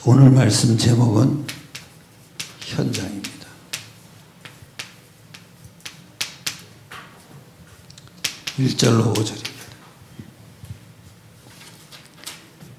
오늘 말씀 제목은 현장입니다. 1절로 5절입니다.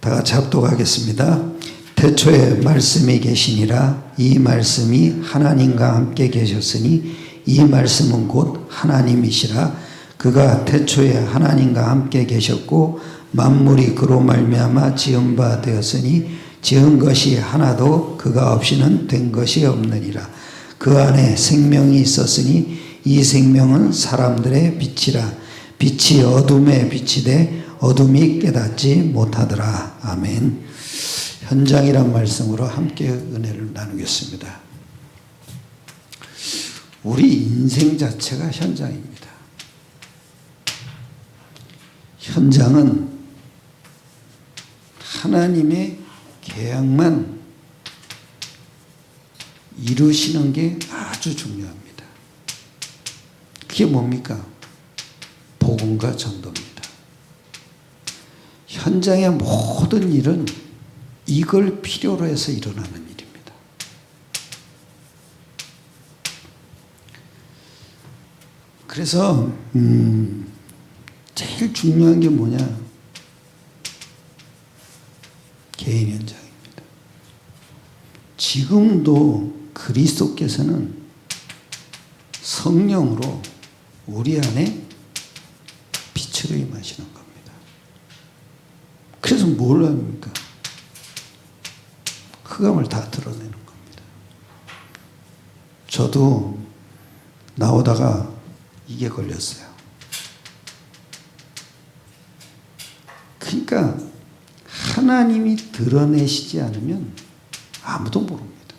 다 같이 합독하겠습니다. 태초에 말씀이 계시니라. 이 말씀이 하나님과 함께 계셨으니 이 말씀은 곧 하나님이시라. 그가 태초에 하나님과 함께 계셨고 만물이 그로 말미암아 지은 바 되었으니 지은 것이 하나도 그가 없이는 된 것이 없느니라. 그 안에 생명이 있었으니 이 생명은 사람들의 빛이라. 빛이 어둠에 비치되 어둠이 깨닫지 못하더라. 아멘. 현장이란 말씀으로 함께 은혜를 나누겠습니다. 우리 인생 자체가 현장입니다. 현장은 하나님의 계약만 이루시는 게 아주 중요합니다. 그게 뭡니까? 복음과 전도입니다. 현장의 모든 일은 이걸 필요로 해서 일어나는 일입니다. 그래서 제일 중요한 게 뭐냐? 개인 현장입니다. 지금도 그리스도께서는 성령으로 우리 안에 빛으로 임하시는 겁니다. 그래서 뭘 합니까? 흑암을 다 드러내는 겁니다. 저도 나오다가 이게 걸렸어요. 그러니까 하나님이 드러내시지 않으면 아무도 모릅니다.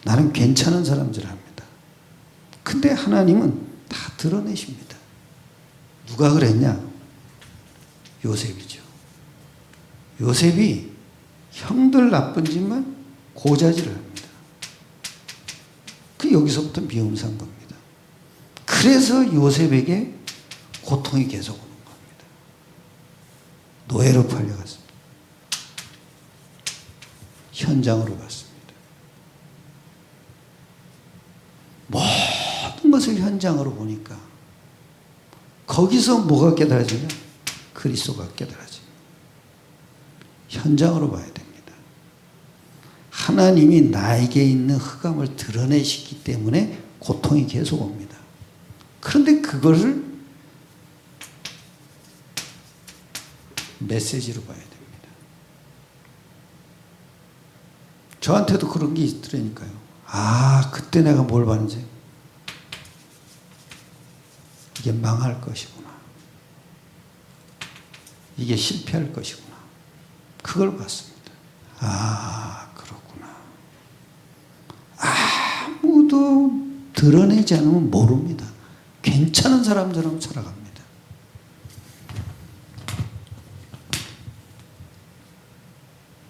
나는 괜찮은 사람 줄 압니다. 근데 하나님은 다 드러내십니다. 누가 그랬냐? 요셉이죠. 요셉이 형들 나쁜 짓만 고자질을 합니다. 그 여기서부터 미움 산 겁니다. 그래서 요셉에게 고통이 계속 오는 겁니다. 노예로 팔려갔습니다. 현장으로 갔습니다. 모든 것을 현장으로 보니까 거기서 뭐가 깨달아지냐? 그리스도가 깨달아집니다. 현장으로 봐야 됩니다. 하나님이 나에게 있는 흑암을 드러내시기 때문에 고통이 계속 옵니다. 그런데 그것을 메시지로 봐야 됩니다. 저한테도 그런 게 있더라니까요. 아, 그때 내가 뭘 봤는지. 이게 망할 것이구나. 이게 실패할 것이구나. 그걸 봤습니다. 아, 그렇구나. 아무도 드러내지 않으면 모릅니다. 괜찮은 사람처럼 살아갑니다.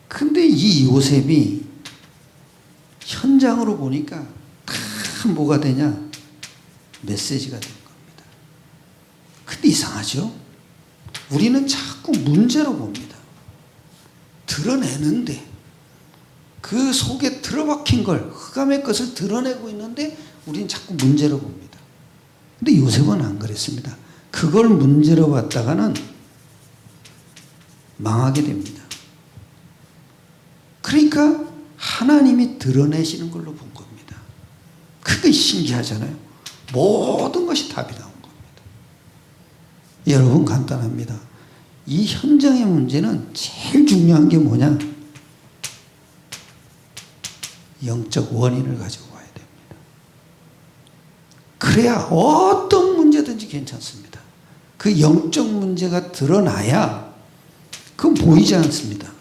근데 이 요셉이 현장으로 보니까 다 뭐가 되냐? 메시지가 된 겁니다. 근데 이상하죠? 우리는 자꾸 문제로 봅니다. 드러내는데 그 속에 들어박힌 걸, 흑암의 것을 드러내고 있는데 우리는 자꾸 문제로 봅니다. 근데 요셉은 안 그랬습니다. 그걸 문제로 봤다가는 망하게 됩니다. 그러니까 하나님이 드러내시는 걸로 본 겁니다. 그게 신기하잖아요. 모든 것이 답이 나온 겁니다. 여러분, 간단합니다. 이 현장의 문제는 제일 중요한 게 뭐냐? 영적 원인을 가지고 와야 됩니다. 그래야 어떤 문제든지 괜찮습니다. 그 영적 문제가 드러나야 그건 보이지 않습니다.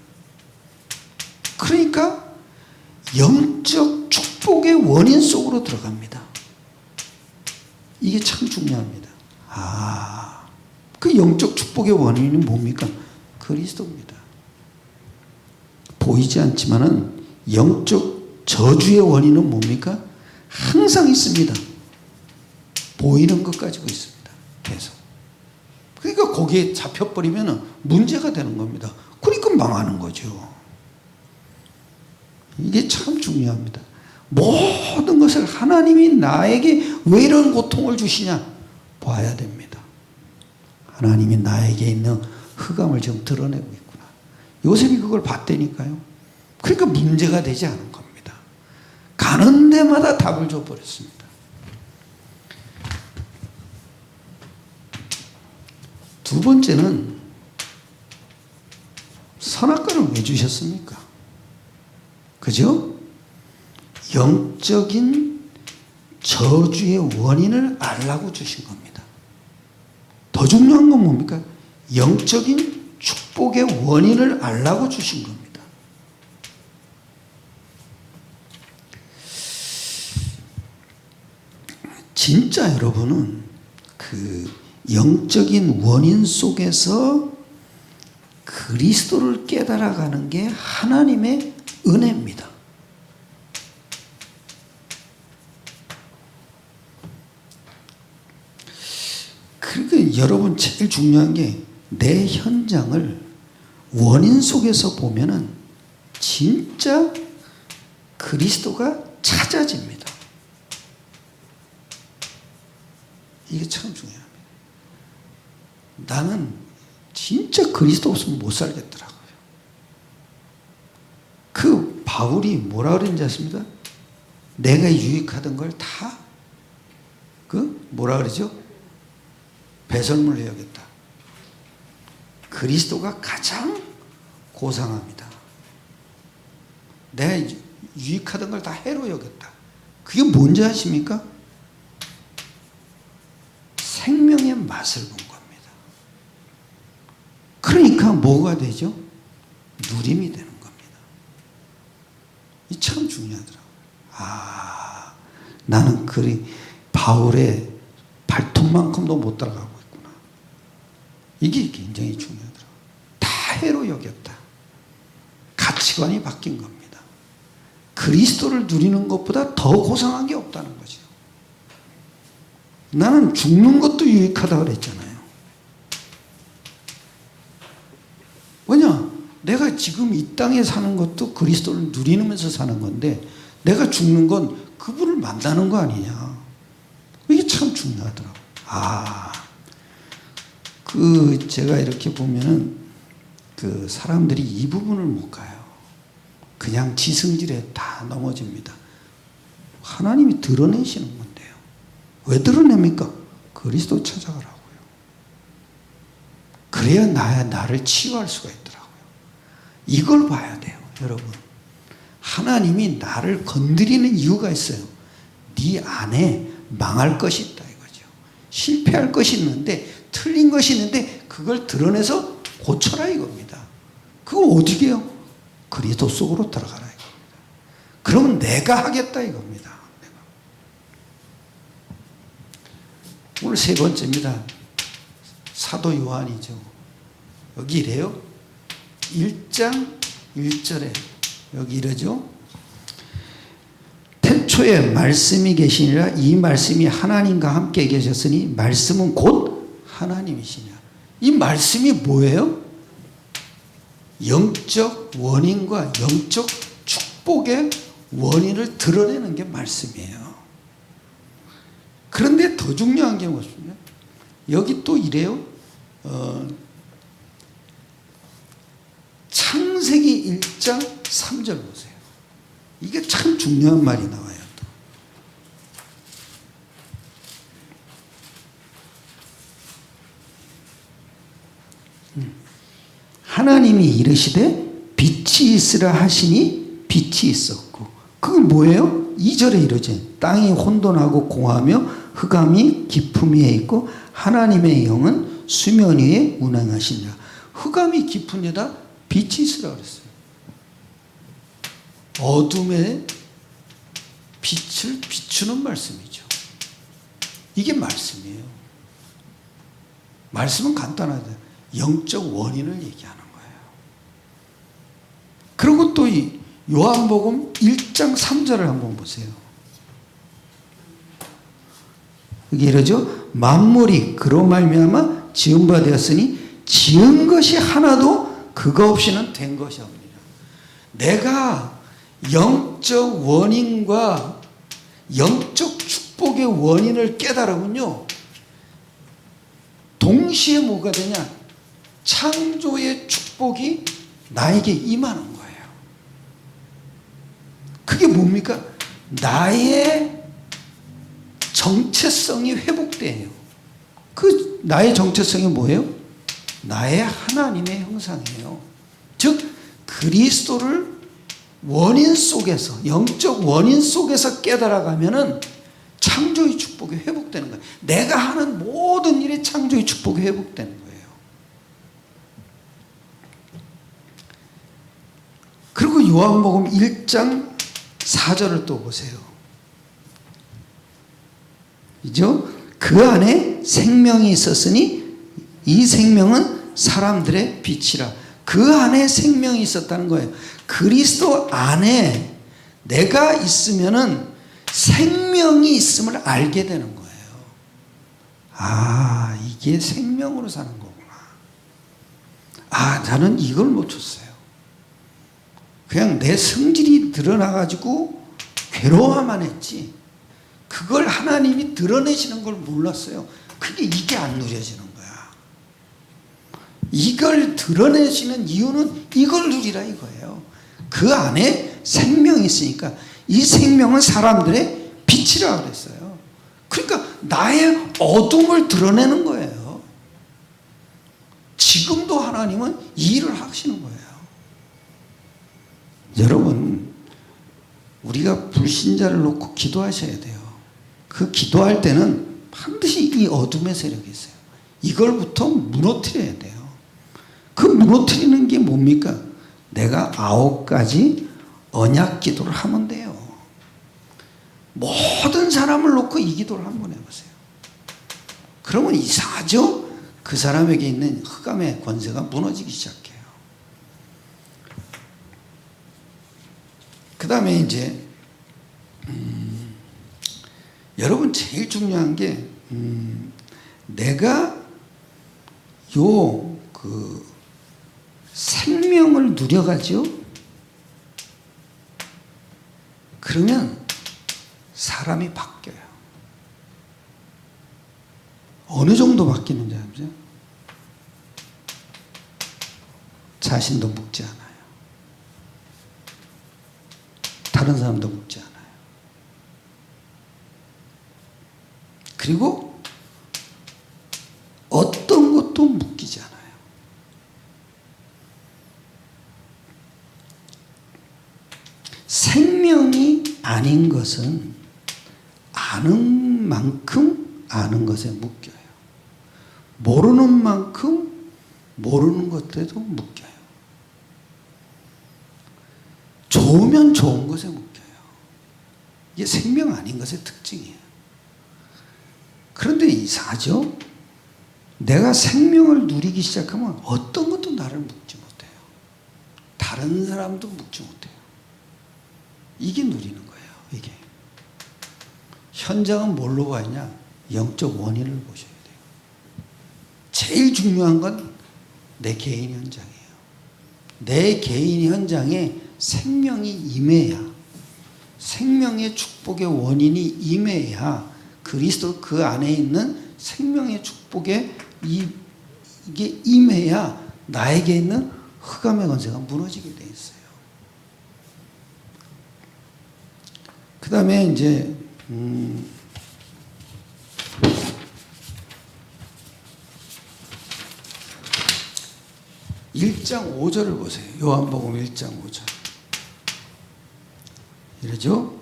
그러니까 영적 축복의 원인 속으로 들어갑니다. 이게 참 중요합니다. 그 영적 축복의 원인은 뭡니까? 그리스도입니다. 보이지 않지만은 영적 저주의 원인은 뭡니까? 항상 있습니다. 보이는 것 가지고 있습니다. 계속. 그러니까 거기에 잡혀버리면 문제가 되는 겁니다. 그러니까 망하는 거죠. 이게 참 중요합니다. 모든 것을 하나님이 나에게 왜 이런 고통을 주시냐 봐야 됩니다. 하나님이 나에게 있는 흑암을 지금 드러내고 있구나. 요셉이 그걸 봤다니까요. 그러니까 문제가 되지 않은 겁니다. 가는 데마다 답을 줘버렸습니다. 두 번째는 선악과를 왜 주셨습니까? 그죠? 영적인 저주의 원인을 알라고 주신 겁니다. 더 중요한 건 뭡니까? 영적인 축복의 원인을 알라고 주신 겁니다. 진짜 여러분은 그 영적인 원인 속에서 그리스도를 깨달아가는 게 하나님의 은혜입니다. 그러니까 여러분 제일 중요한 게 내 현장을 원인 속에서 보면은 진짜 그리스도가 찾아집니다. 이게 참 중요합니다. 나는 진짜 그리스도 없으면 못 살겠더라고요. 그 바울이 뭐라 그랬는지 아십니까? 내가 유익하던 걸 다 뭐라 그러죠? 배설물로 여겼다. 그리스도가 가장 고상합니다. 내가 유익하던 걸 다 해로 여겼다. 그게 뭔지 아십니까? 생명의 맛을 본 겁니다. 그러니까 뭐가 되죠? 누림이 되는 겁니다. 이 참 중요하더라고요. 나는 바울의 발톱만큼도 못 따라가고 있구나. 이게 굉장히 중요하더라고요. 다 해로 여겼다. 가치관이 바뀐 겁니다. 그리스도를 누리는 것보다 더 고상한 게 없다는 거죠. 나는 죽는 것도 유익하다고 그랬잖아요. 왜냐? 내가 지금 이 땅에 사는 것도 그리스도를 누리면서 사는 건데 내가 죽는 건 그분을 만나는 거 아니냐. 이게 참 중요하더라고요. 제가 이렇게 보면은 사람들이 이 부분을 못 가요. 그냥 지승질에 다 넘어집니다. 하나님이 드러내시는 건데요. 왜 드러냅니까? 그리스도 찾아가라고요. 그래야 나를 치유할 수가 있더라고요. 이걸 봐야 돼요, 여러분. 하나님이 나를 건드리는 이유가 있어요. 네 안에 망할 것이 있다 이거죠. 실패할 것이 있는데, 틀린 것이 있는데 그걸 드러내서 고쳐라 이겁니다. 그거 어떻게 해요? 그리스도 속으로 들어가라 이겁니다. 그러면 내가 하겠다 이겁니다. 오늘 세 번째입니다. 사도 요한이죠. 여기 이래요. 1장 1절에 여기 이러죠. 태초에 말씀이 계시니라. 이 말씀이 하나님과 함께 계셨으니 말씀은 곧 하나님이시냐. 이 말씀이 뭐예요? 영적 원인과 영적 축복의 원인을 드러내는 게 말씀이에요. 그런데 더 중요한 게 무엇이냐? 여기 또 이래요. 창세기 1장 3절 보세요. 이게 참 중요한 말이 나와요. 하나님이 이르시되 빛이 있으라 하시니 빛이 있었고. 그게 뭐예요? 2절에 이러지. 땅이 혼돈하고 공하며 흑암이 깊음 위에 있고 하나님의 영은 수면 위에 운행하시니라. 흑암이 깊은 데다 빛이 있으라 그랬어요. 어둠에 빛을 비추는 말씀이죠. 이게 말씀이에요. 말씀은 간단하다. 영적 원인을 얘기하는 거예요. 그리고 또 이 요한복음 1장 3절을 한번 보세요. 여기 이러죠. 만물이 그로 말미암아 지은 바 되었으니 지은 것이 하나도 그거 없이는 된 것이 없느니라. 내가 영적 원인과 영적 축복의 원인을 깨달으면요, 동시에 뭐가 되냐? 창조의 축복이 나에게 임하는 거예요. 그게 뭡니까? 나의 정체성이 회복돼요. 그 나의 정체성이 뭐예요? 나의 하나님의 형상이에요. 즉 그리스도를 원인 속에서, 영적 원인 속에서 깨달아가면은 창조의 축복이 회복되는 거예요. 내가 하는 모든 일에 창조의 축복이 회복되는 거예요. 그리고 요한복음 1장 4절을 또 보세요. 그죠? 그 안에 생명이 있었으니 이 생명은 사람들의 빛이라. 그 안에 생명이 있었다는 거예요. 그리스도 안에 내가 있으면은 생명이 있음을 알게 되는 거예요. 아, 이게 생명으로 사는 거구나. 아, 나는 이걸 못 줬어요. 그냥 내 성질이 드러나가지고 괴로워만 했지, 그걸 하나님이 드러내시는 걸 몰랐어요. 이게 안 누려지는 거야. 이걸 드러내시는 이유는 이걸 누리라 이거예요. 그 안에 생명이 있으니까. 이 생명은 사람들의 빛이라 그랬어요. 그러니까 나의 어둠을 드러내는 거예요. 지금도 하나님은 이 일을 하시는 거예요. 여러분, 우리가 불신자를 놓고 기도하셔야 돼요. 그 기도할 때는 반드시 이 어둠의 세력이 있어요. 이걸부터 무너뜨려야 돼요. 그 무너뜨리는 게 뭡니까? 내가 9가지 언약 기도를 하면 돼요. 모든 사람을 놓고 이 기도를 한번 해보세요. 그러면 이상하죠? 그 사람에게 있는 흑암의 권세가 무너지기 시작해요. 그 다음에 이제 여러분, 제일 중요한 게 내가 생명을 누려가죠. 그러면 사람이 바뀌어요. 어느 정도 바뀌는지 아세요? 자신도 묵지 않아요. 다른 사람도 묵지 않아요. 그리고 어떤 것도 묶이지 않아요. 생명이 아닌 것은 아는 만큼 아는 것에 묶여요. 모르는 만큼 모르는 것에도 묶여요. 좋으면 좋은 것에 묶여요. 이게 생명 아닌 것의 특징이에요. 그런데 이상하죠? 내가 생명을 누리기 시작하면 어떤 것도 나를 묶지 못해요. 다른 사람도 묶지 못해요. 이게 누리는 거예요. 이게. 현장은 뭘로 봐야 하냐? 영적 원인을 보셔야 돼요. 제일 중요한 건 내 개인 현장이에요. 내 개인 현장에 생명이 임해야, 생명의 축복의 원인이 임해야 그리스도 그 안에 있는 생명의 축복에 이게 임해야 나에게 있는 흑암의 권세가 무너지게 돼 있어요. 그 다음에 이제 1장 5절을 보세요. 요한복음 1장 5절. 이러죠?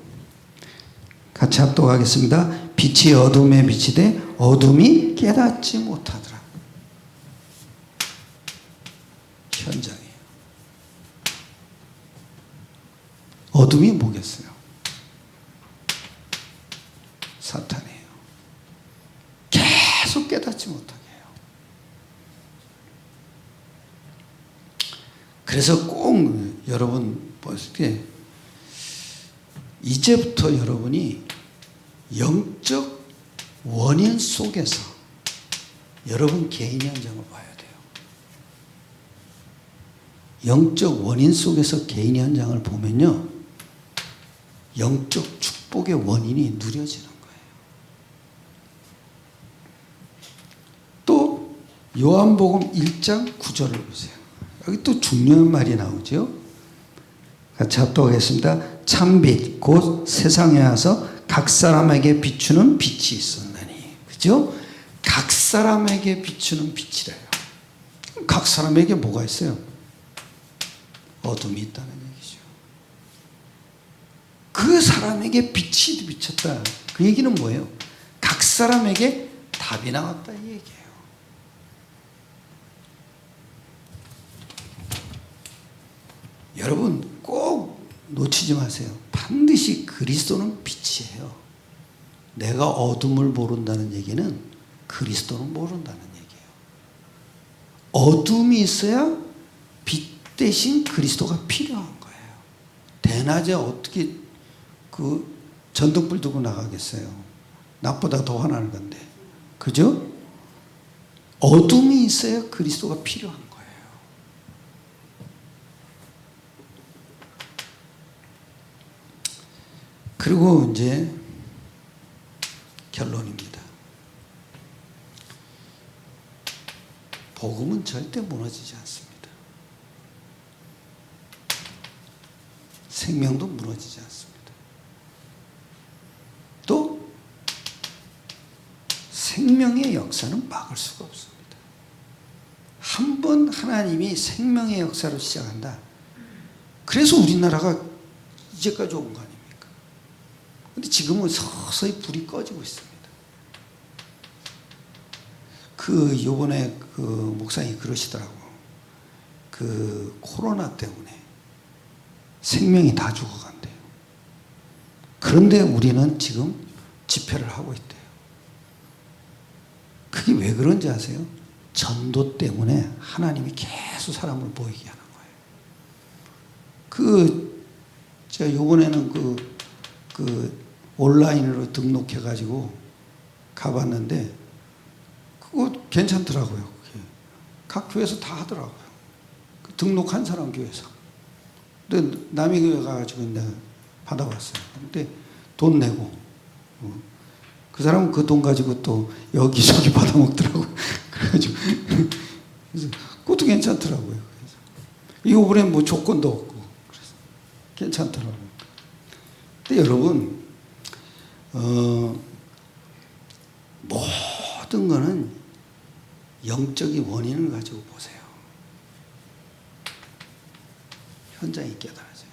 같이 합독하겠습니다. 빛이 어둠에 비치되 어둠이 깨닫지 못하더라. 현장이에요. 어둠이 뭐겠어요? 사탄이에요. 계속 깨닫지 못하게 해요. 그래서 꼭 여러분 봤을 때 이제부터 여러분이 영적 원인 속에서 여러분 개인 현장을 봐야 돼요. 영적 원인 속에서 개인 현장을 보면요, 영적 축복의 원인이 누려지는 거예요. 또 요한복음 1장 9절을 보세요. 여기 또 중요한 말이 나오죠. 같이 합독하겠습니다. 참빛 곧 세상에 와서 각 사람에게 비추는 빛이 있었나니. 그죠? 각 사람에게 비추는 빛이래요. 각 사람에게 뭐가 있어요? 어둠이 있다는 얘기죠. 그 사람에게 빛이 비쳤다. 그 얘기는 뭐예요? 각 사람에게 답이 나왔다 이 얘기예요. 여러분 꼭 놓치지 마세요. 반드시 그리스도는 빛이에요. 내가 어둠을 모른다는 얘기는 그리스도는 모른다는 얘기예요. 어둠이 있어야 빛 대신 그리스도가 필요한 거예요. 대낮에 어떻게 그 전등불 들고 나가겠어요? 낮보다 더 환한 건데. 그죠? 어둠이 있어야 그리스도가 필요한 거예요. 그리고 이제 결론입니다. 복음은 절대 무너지지 않습니다. 생명도 무너지지 않습니다. 또 생명의 역사는 막을 수가 없습니다. 한 번 하나님이 생명의 역사로 시작한다. 그래서 우리나라가 이제까지 온 거 아닙니까? 근데 지금은 서서히 불이 꺼지고 있습니다. 요번에 목사님이 그러시더라고. 코로나 때문에 생명이 다 죽어간대요. 그런데 우리는 지금 집회를 하고 있대요. 그게 왜 그런지 아세요? 전도 때문에 하나님이 계속 사람을 모이게 하는 거예요. 제가 요번에는 온라인으로 등록해가지고 가봤는데, 그거 괜찮더라고요. 그게. 각 교회에서 다 하더라고요. 등록한 사람 교회에서. 근데 남의 교회 가가지고 내가 받아봤어요. 근데 돈 내고. 그 사람은 그 돈 가지고 또 여기저기 받아먹더라고요. 그래가지고. 그래서 그것도 괜찮더라고요. 그래서 이번에 뭐 조건도 없고. 그래서 괜찮더라고요. 근데 여러분, 모든 거는 영적인 원인을 가지고 보세요. 현장이 깨달아져요.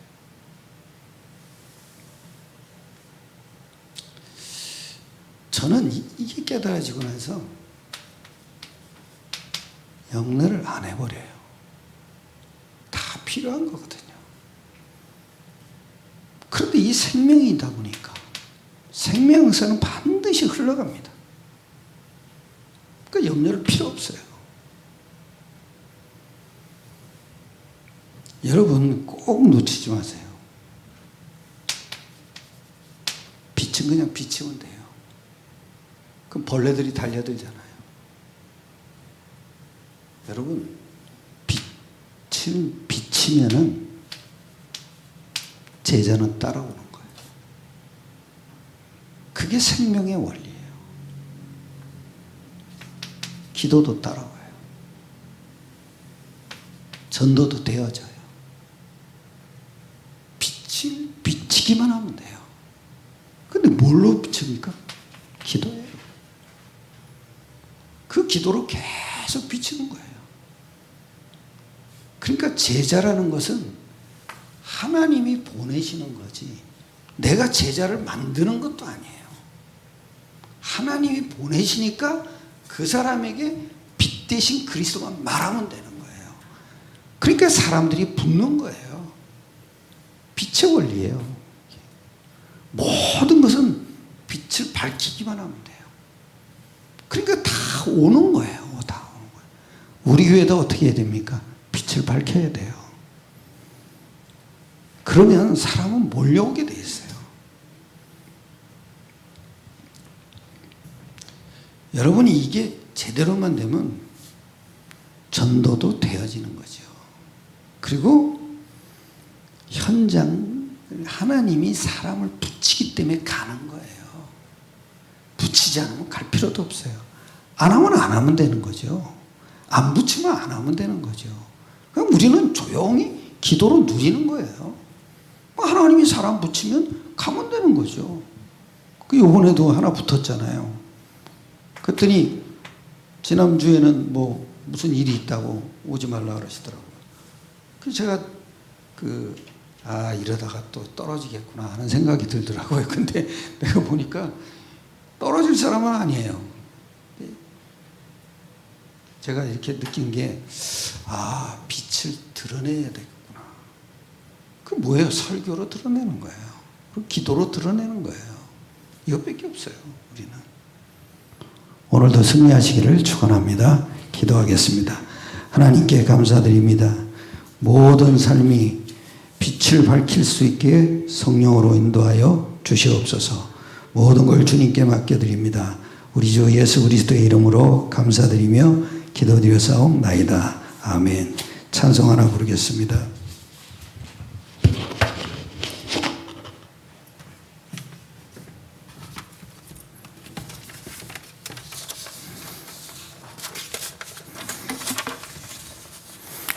저는 이게 깨달아지고 나서 영례를 안 해버려요. 다 필요한 거거든요. 그런데 이 생명이다 보니까 생명서는 반드시 흘러갑니다. 그러니까 염려를 필요 없어요. 여러분 꼭 놓치지 마세요. 빛은 그냥 비치면 돼요. 그럼 벌레들이 달려들잖아요. 여러분 비치면은 제자는 따라오는 거예요. 그게 생명의 원리예요. 기도도 따라와요. 전도도 되어져요. 비치기만 하면 돼요. 근데 뭘로 비칩니까? 기도예요. 그 기도로 계속 비치는 거예요. 그러니까 제자라는 것은 하나님이 보내시는 거지 내가 제자를 만드는 것도 아니에요. 하나님이 보내시니까 그 사람에게 빛 대신 그리스도만 말하면 되는 거예요. 그러니까 사람들이 붙는 거예요. 빛의 원리예요. 모든 것은 빛을 밝히기만 하면 돼요. 그러니까 다 오는 거예요. 다 오는 거예요. 우리 교회도 어떻게 해야 됩니까? 빛을 밝혀야 돼요. 그러면 사람은 몰려오게 돼 있어요. 여러분이 이게 제대로만 되면 전도도 되어지는 거죠. 그리고 현장 하나님이 사람을 붙이기 때문에 가는 거예요. 붙이지 않으면 갈 필요도 없어요. 안 하면 안 하면 되는 거죠. 안 붙이면 안 하면 되는 거죠. 그럼 우리는 조용히 기도로 누리는 거예요. 하나님이 사람 붙이면 가면 되는 거죠. 이번에도 하나 붙었잖아요. 그랬더니 지난주에는 뭐 무슨 일이 있다고 오지 말라 그러시더라고요. 그래서 제가 이러다가 또 떨어지겠구나 하는 생각이 들더라고요. 근데 내가 보니까 떨어질 사람은 아니에요. 제가 이렇게 느낀 게, 빛을 드러내야 되겠구나. 그 뭐예요? 설교로 드러내는 거예요. 그리고 기도로 드러내는 거예요. 이것밖에 없어요, 우리는. 오늘도 승리하시기를 축원합니다. 기도하겠습니다. 하나님께 감사드립니다. 모든 삶이 빛을 밝힐 수 있게 성령으로 인도하여 주시옵소서. 모든 걸 주님께 맡겨드립니다. 우리 주 예수 그리스도의 이름으로 감사드리며 기도드렸사옵나이다. 아멘. 찬송 하나 부르겠습니다.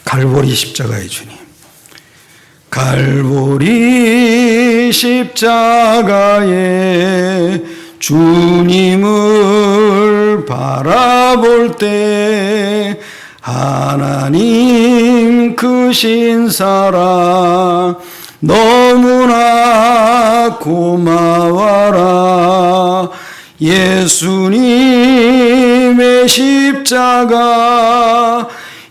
갈보리 십자가의 주님. 갈보리 십자가에 주님을 바라볼 때 하나님 크신 사랑 너무나 고마워라. 예수님의 십자가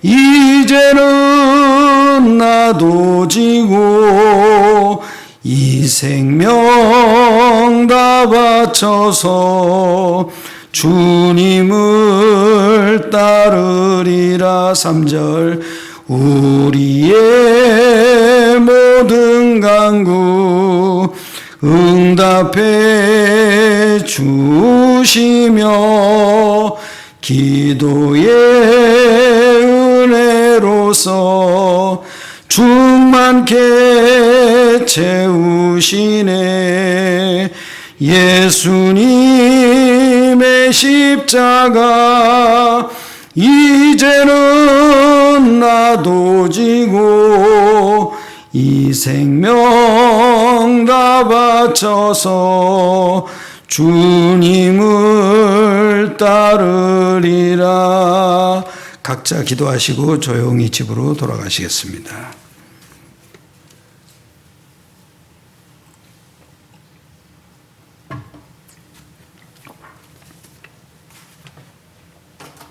이제는 나도 지고 이 생명 다 바쳐서 주님을 따르리라. 3절 우리의 모든 간구 응답해 주시며 기도의 은혜로서 충만케 채우시네. 예수님의 십자가 이제는 나도 지고 이 생명 다 바쳐서 주님을 따르리라. 각자 기도하시고 조용히 집으로 돌아가시겠습니다.